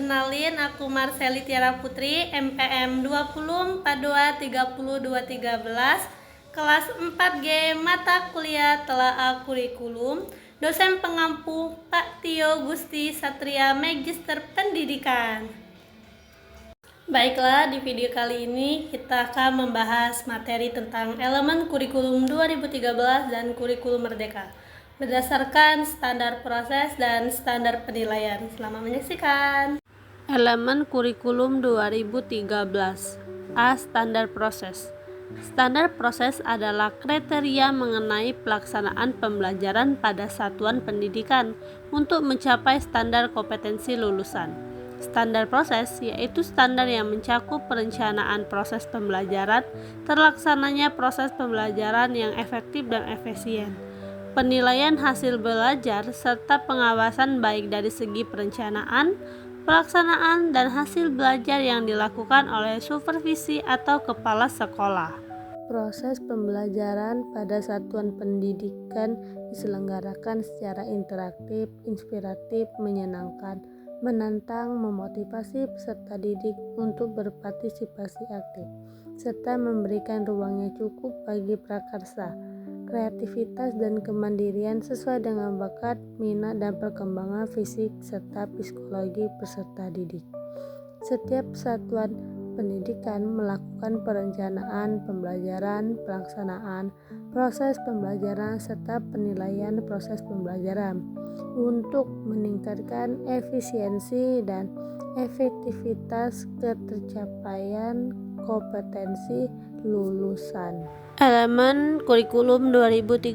Kenalin, aku Marceli Tiara Putri, MPM 2042302213, kelas 4G mata kuliah telaah kurikulum, dosen pengampu Pak Tio Gusti Satria Magister Pendidikan. Baiklah, di video kali ini kita akan membahas materi tentang elemen kurikulum 2013 dan kurikulum merdeka berdasarkan standar proses dan standar penilaian. Selamat menyaksikan. Elemen kurikulum 2013. A. Standar proses. Standar proses adalah kriteria mengenai pelaksanaan pembelajaran pada satuan pendidikan untuk mencapai standar kompetensi lulusan. Standar proses yaitu standar yang mencakup perencanaan proses pembelajaran, terlaksananya proses pembelajaran yang efektif dan efisien, penilaian hasil belajar, serta pengawasan baik dari segi perencanaan, pelaksanaan, dan hasil belajar yang dilakukan oleh supervisi atau kepala sekolah. Proses pembelajaran pada satuan pendidikan diselenggarakan secara interaktif, inspiratif, menyenangkan, menantang, memotivasi peserta didik untuk berpartisipasi aktif, serta memberikan ruang yang cukup bagi prakarsa, kreativitas, dan kemandirian sesuai dengan bakat, minat, dan perkembangan fisik serta psikologi peserta didik. Setiap satuan pendidikan melakukan perencanaan pembelajaran, pelaksanaan proses pembelajaran, serta penilaian proses pembelajaran untuk meningkatkan efisiensi dan efektivitas ketercapaian kompetensi lulusan. Elemen kurikulum 2013.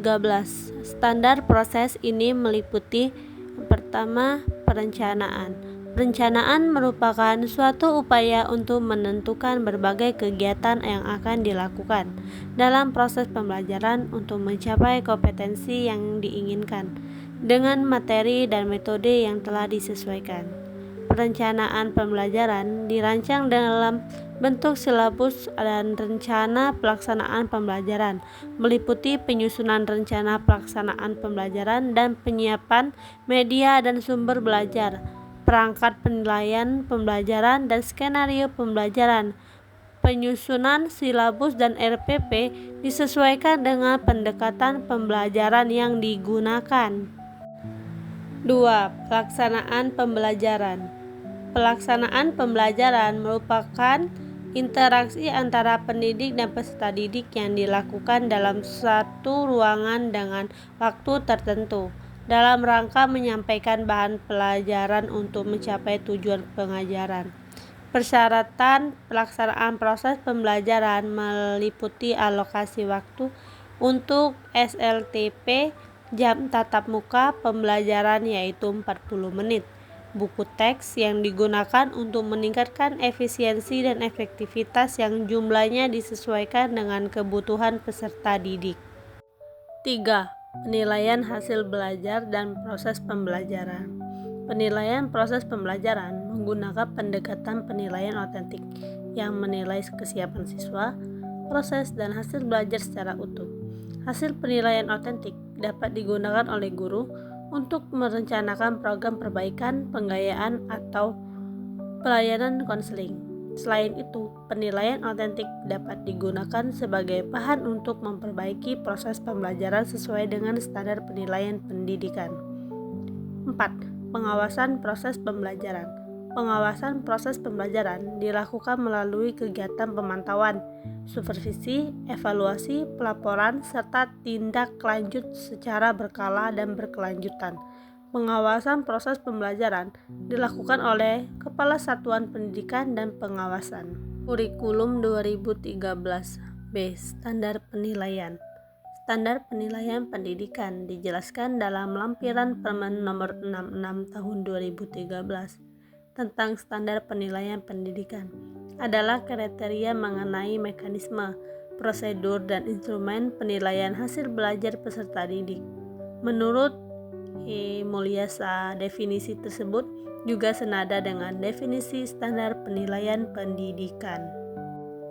Standar proses ini meliputi pertama, perencanaan. Perencanaan merupakan suatu upaya untuk menentukan berbagai kegiatan yang akan dilakukan dalam proses pembelajaran untuk mencapai kompetensi yang diinginkan dengan materi dan metode yang telah disesuaikan. Perencanaan pembelajaran dirancang dalam bentuk silabus dan rencana pelaksanaan pembelajaran, meliputi penyusunan rencana pelaksanaan pembelajaran dan penyiapan media dan sumber belajar, perangkat penilaian pembelajaran dan skenario pembelajaran. Penyusunan silabus dan RPP disesuaikan dengan pendekatan pembelajaran yang digunakan. 2. Pelaksanaan pembelajaran. Pelaksanaan pembelajaran merupakan interaksi antara pendidik dan peserta didik yang dilakukan dalam satu ruangan dengan waktu tertentu dalam rangka menyampaikan bahan pelajaran untuk mencapai tujuan pengajaran. Persyaratan pelaksanaan proses pembelajaran meliputi alokasi waktu untuk SLTP jam tatap muka pembelajaran yaitu 40 menit. Buku teks yang digunakan untuk meningkatkan efisiensi dan efektivitas yang jumlahnya disesuaikan dengan kebutuhan peserta didik. 3. Penilaian hasil belajar dan proses pembelajaran. Penilaian proses pembelajaran menggunakan pendekatan penilaian otentik yang menilai kesiapan siswa, proses, dan hasil belajar secara utuh. Hasil penilaian otentik dapat digunakan oleh guru untuk merencanakan program perbaikan, penggayaan, atau pelayanan konseling. Selain itu, penilaian otentik dapat digunakan sebagai bahan untuk memperbaiki proses pembelajaran sesuai dengan standar penilaian pendidikan. 4. Pengawasan proses pembelajaran. Pengawasan proses pembelajaran dilakukan melalui kegiatan pemantauan, supervisi, evaluasi, pelaporan, serta tindak lanjut secara berkala dan berkelanjutan. Pengawasan proses pembelajaran dilakukan oleh Kepala Satuan Pendidikan dan Pengawasan. Kurikulum 2013. B. Standar penilaian. Standar penilaian pendidikan dijelaskan dalam lampiran Permen nomor 66 tahun 2013 tentang standar penilaian pendidikan. Adalah kriteria mengenai mekanisme, prosedur, dan instrumen penilaian hasil belajar peserta didik. Menurut E. Mulyasa, definisi tersebut juga senada dengan definisi standar penilaian pendidikan.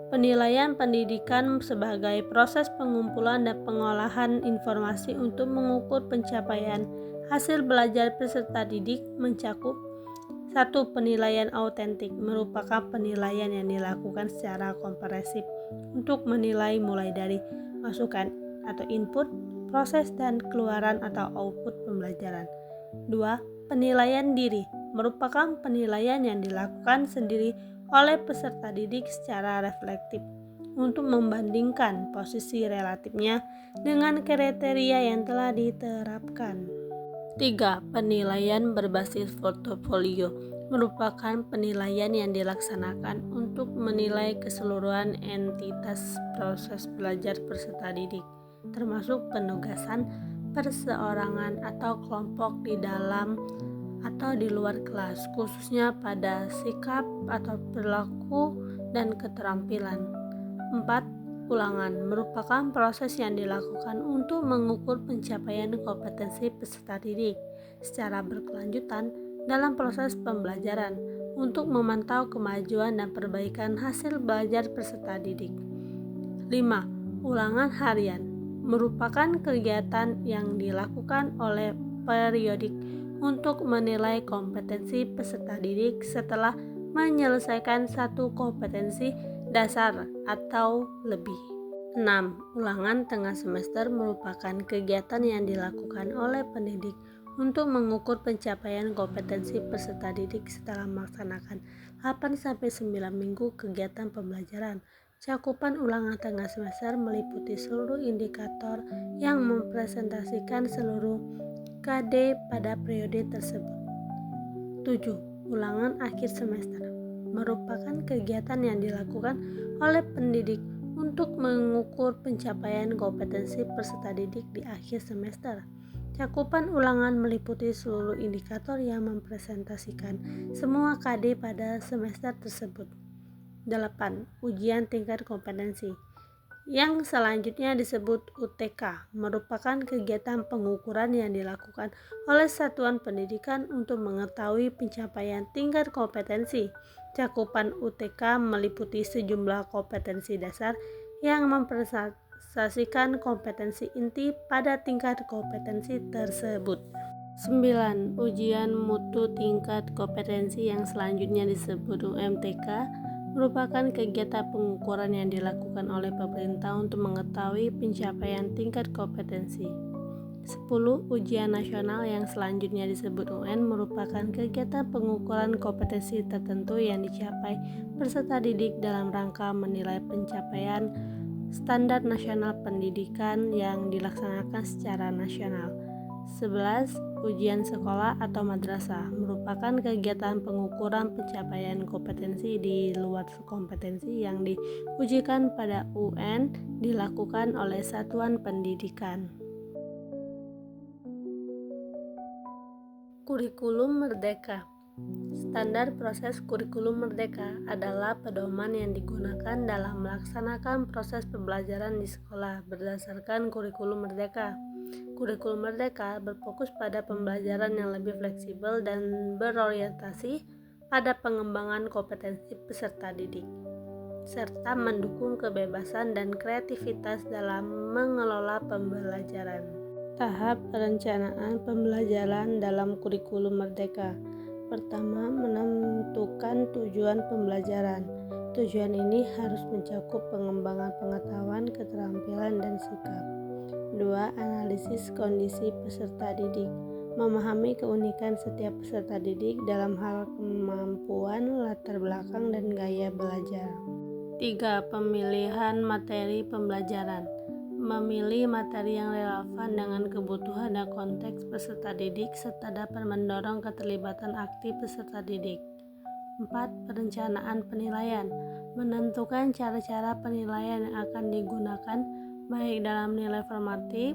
Penilaian pendidikan sebagai proses pengumpulan dan pengolahan informasi untuk mengukur pencapaian hasil belajar peserta didik mencakup 1. Penilaian autentik merupakan penilaian yang dilakukan secara komprehensif untuk menilai mulai dari masukan atau input, proses dan keluaran atau output pembelajaran. 2. Penilaian diri merupakan penilaian yang dilakukan sendiri oleh peserta didik secara reflektif untuk membandingkan posisi relatifnya dengan kriteria yang telah diterapkan. 3. Penilaian berbasis portofolio merupakan penilaian yang dilaksanakan untuk menilai keseluruhan entitas proses belajar peserta didik, termasuk penugasan, perseorangan atau kelompok di dalam atau di luar kelas, khususnya pada sikap atau perilaku dan keterampilan. 4. Ulangan merupakan proses yang dilakukan untuk mengukur pencapaian kompetensi peserta didik secara berkelanjutan dalam proses pembelajaran untuk memantau kemajuan dan perbaikan hasil belajar peserta didik. 5. Ulangan harian merupakan kegiatan yang dilakukan oleh periodik untuk menilai kompetensi peserta didik setelah menyelesaikan satu kompetensi dasar atau lebih. 6. Ulangan tengah semester merupakan kegiatan yang dilakukan oleh pendidik untuk mengukur pencapaian kompetensi peserta didik setelah melaksanakan 8-9 minggu kegiatan pembelajaran. Cakupan ulangan tengah semester meliputi seluruh indikator yang mempresentasikan seluruh KD pada periode tersebut. 7. Ulangan akhir semester merupakan kegiatan yang dilakukan oleh pendidik untuk mengukur pencapaian kompetensi peserta didik di akhir semester. Cakupan ulangan meliputi seluruh indikator yang mempresentasikan semua KD pada semester tersebut. 8. Ujian tingkat kompetensi yang selanjutnya disebut UTK merupakan kegiatan pengukuran yang dilakukan oleh satuan pendidikan untuk mengetahui pencapaian tingkat kompetensi. Cakupan UTK meliputi sejumlah kompetensi dasar yang mempresentasikan kompetensi inti pada tingkat kompetensi tersebut. 9. Ujian mutu tingkat kompetensi yang selanjutnya disebut UMTK merupakan kegiatan pengukuran yang dilakukan oleh pemerintah untuk mengetahui pencapaian tingkat kompetensi. 10. Ujian nasional yang selanjutnya disebut UN merupakan kegiatan pengukuran kompetensi tertentu yang dicapai peserta didik dalam rangka menilai pencapaian standar nasional pendidikan yang dilaksanakan secara nasional. 11. Ujian sekolah atau madrasah merupakan kegiatan pengukuran pencapaian kompetensi di luar kompetensi yang diujikan pada UN dilakukan oleh satuan pendidikan. Kurikulum Merdeka. Standar proses kurikulum merdeka adalah pedoman yang digunakan dalam melaksanakan proses pembelajaran di sekolah berdasarkan kurikulum merdeka. Kurikulum merdeka berfokus pada pembelajaran yang lebih fleksibel dan berorientasi pada pengembangan kompetensi peserta didik, serta mendukung kebebasan dan kreativitas dalam mengelola pembelajaran. Tahap perencanaan pembelajaran dalam kurikulum merdeka. Pertama, menentukan tujuan pembelajaran. Tujuan ini harus mencakup pengembangan pengetahuan, keterampilan, dan sikap. 2. Analisis kondisi peserta didik. Memahami keunikan setiap peserta didik dalam hal kemampuan, latar belakang, dan gaya belajar. 3. Pemilihan materi pembelajaran. Memilih materi yang relevan dengan kebutuhan dan konteks peserta didik serta dapat mendorong keterlibatan aktif peserta didik. 4. Perencanaan penilaian. Menentukan cara-cara penilaian yang akan digunakan baik dalam nilai formatif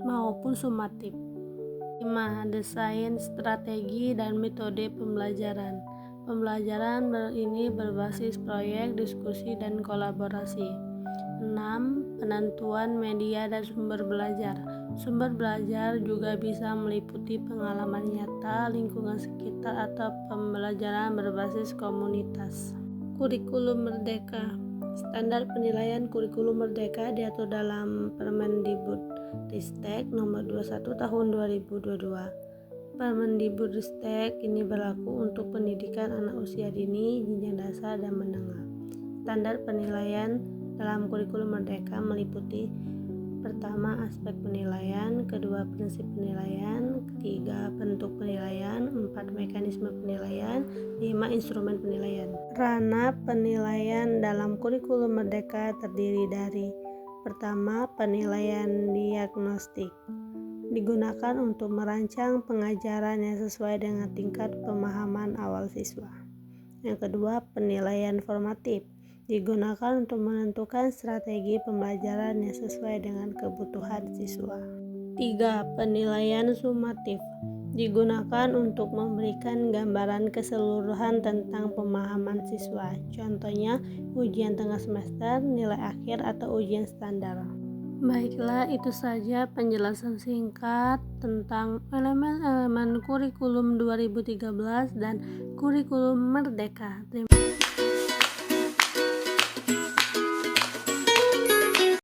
maupun sumatif. 5. Desain strategi dan metode pembelajaran. Pembelajaran ini berbasis proyek, diskusi, dan kolaborasi. 6. Penentuan media dan sumber belajar. Sumber belajar juga bisa meliputi pengalaman nyata, lingkungan sekitar, atau pembelajaran berbasis komunitas. Kurikulum Merdeka. Standar penilaian kurikulum merdeka diatur dalam Permendikbud Ristek nomor 21 tahun 2022. Permendikbudristek ini berlaku untuk pendidikan anak usia dini, jenjang dasar, dan menengah. Standar penilaian dalam kurikulum Merdeka meliputi: pertama, aspek penilaian; kedua, prinsip penilaian; ketiga, bentuk penilaian; empat, mekanisme penilaian; lima, instrumen penilaian. Ranah penilaian dalam kurikulum Merdeka terdiri dari: pertama, penilaian diagnostik, digunakan untuk merancang pengajaran yang sesuai dengan tingkat pemahaman awal siswa. Yang kedua, penilaian formatif, digunakan untuk menentukan strategi pembelajaran yang sesuai dengan kebutuhan siswa. 3. Penilaian sumatif, digunakan untuk memberikan gambaran keseluruhan tentang pemahaman siswa. Contohnya, ujian tengah semester, nilai akhir, atau ujian standar. Baiklah, itu saja penjelasan singkat tentang elemen-elemen kurikulum 2013 dan kurikulum Merdeka.